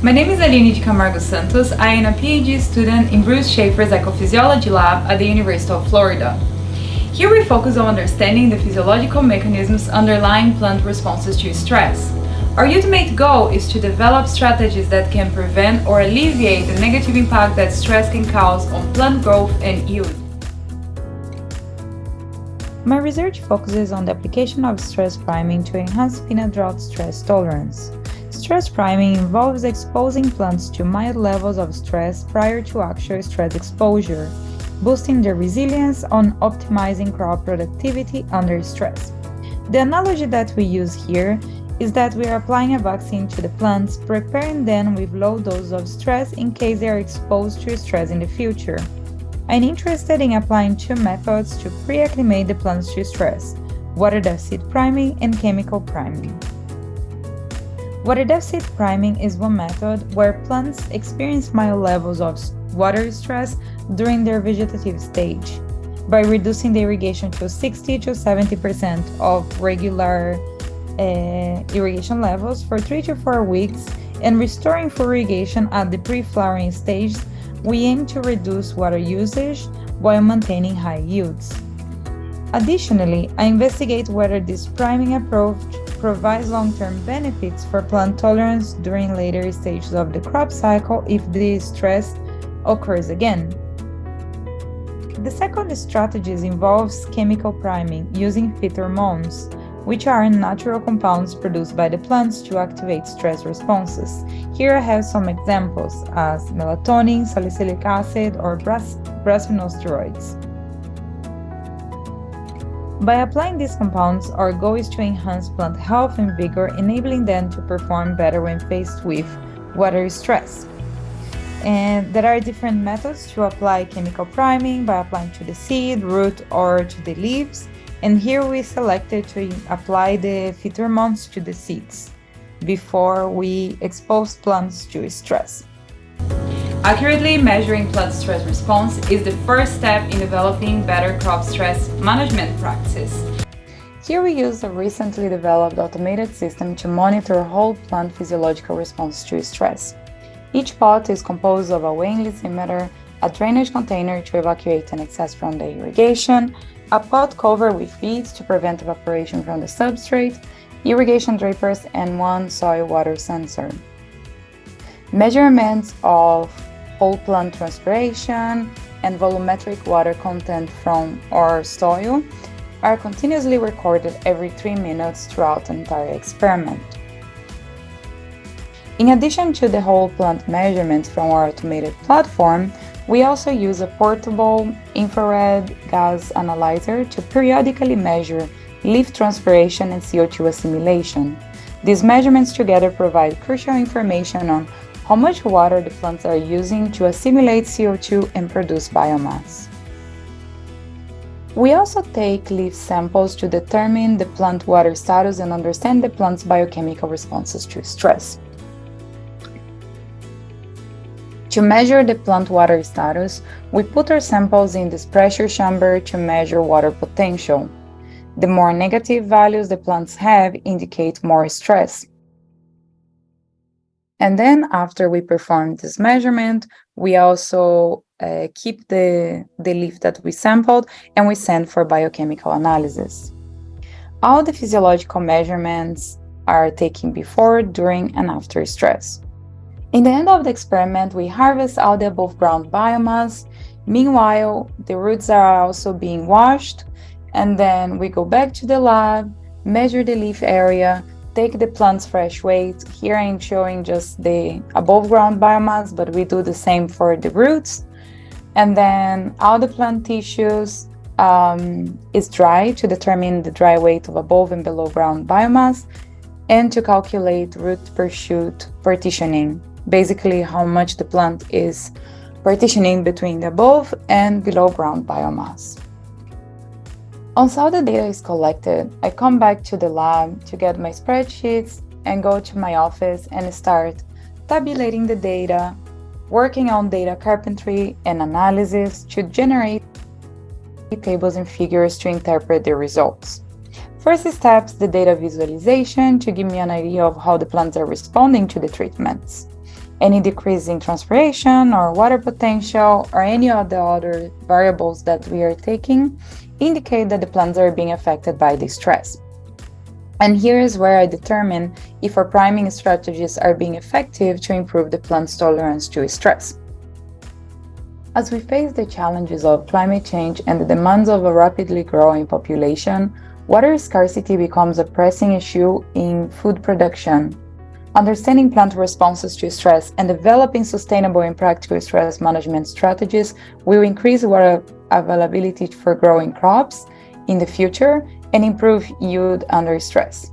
My name is Aline de Camargo Santos. I am a PhD student in Bruce Schaefer's Ecophysiology Lab at the University of Florida. Here we focus on understanding the physiological mechanisms underlying plant responses to stress. Our ultimate goal is to develop strategies that can prevent or alleviate the negative impact that stress can cause on plant growth and yield. My research focuses on the application of stress priming to enhance peanut drought stress tolerance. Stress priming involves exposing plants to mild levels of stress prior to actual stress exposure, boosting their resilience on optimizing crop productivity under stress. The analogy that we use here is that we are applying a vaccine to the plants, preparing them with low doses of stress in case they are exposed to stress in the future. I'm interested in applying two methods to pre-acclimate the plants to stress: water deficit priming and chemical priming. Water deficit priming is one method where plants experience mild levels of water stress during their vegetative stage. By reducing the irrigation to 60 to 70% of regular irrigation levels for 3 to 4 weeks and restoring full irrigation at the pre-flowering stage, we aim to reduce water usage while maintaining high yields. Additionally, I investigate whether this priming approach provides long-term benefits for plant tolerance during later stages of the crop cycle if the stress occurs again. The second strategy involves chemical priming using pheromones, which are natural compounds produced by the plants to activate stress responses. Here I have some examples as melatonin, salicylic acid, or brassinosteroids. By applying these compounds, our goal is to enhance plant health and vigor, enabling them to perform better when faced with water stress. And there are different methods to apply chemical priming by applying to the seed, root, or to the leaves. And here we selected to apply the pheromones to the seeds before we expose plants to stress. Accurately measuring plant stress response is the first step in developing better crop stress management practices. Here we use a recently developed automated system to monitor whole plant physiological response to stress. Each pot is composed of a weighing lysimeter, a drainage container to evacuate an excess from the irrigation, a pot covered with beads to prevent evaporation from the substrate, irrigation drapers, and one soil water sensor. Measurements of whole plant transpiration and volumetric water content from our soil are continuously recorded every 3 minutes throughout the entire experiment. In addition to the whole plant measurements from our automated platform, we also use a portable infrared gas analyzer to periodically measure leaf transpiration and CO2 assimilation. These measurements together provide crucial information on how much water the plants are using to assimilate CO2 and produce biomass. We also take leaf samples to determine the plant water status and understand the plant's biochemical responses to stress. To measure the plant water status, we put our samples in this pressure chamber to measure water potential. The more negative values the plants have indicate more stress. And then after we perform this measurement, we also keep the leaf that we sampled and we send for biochemical analysis. All the physiological measurements are taken before, during, and after stress. In the end of the experiment, we harvest all the above ground biomass. Meanwhile, the roots are also being washed, and then we go back to the lab, measure the leaf area, take the plant's fresh weight. Here I'm showing just the above ground biomass, but we do the same for the roots. And then all the plant tissues is dry to determine the dry weight of above and below ground biomass, and to calculate root per shoot partitioning, basically how much the plant is partitioning between the above and below ground biomass. Once all the data is collected, I come back to the lab to get my spreadsheets and go to my office and start tabulating the data, working on data carpentry and analysis to generate tables and figures to interpret the results. First steps, the data visualization to give me an idea of how the plants are responding to the treatments. Any decrease in transpiration or water potential or any of the other variables that we are taking indicate that the plants are being affected by the stress. And here is where I determine if our priming strategies are being effective to improve the plant's tolerance to stress. As we face the challenges of climate change and the demands of a rapidly growing population, water scarcity becomes a pressing issue in food production. Understanding plant responses to stress and developing sustainable and practical stress management strategies will increase water availability for growing crops in the future and improve yield under stress.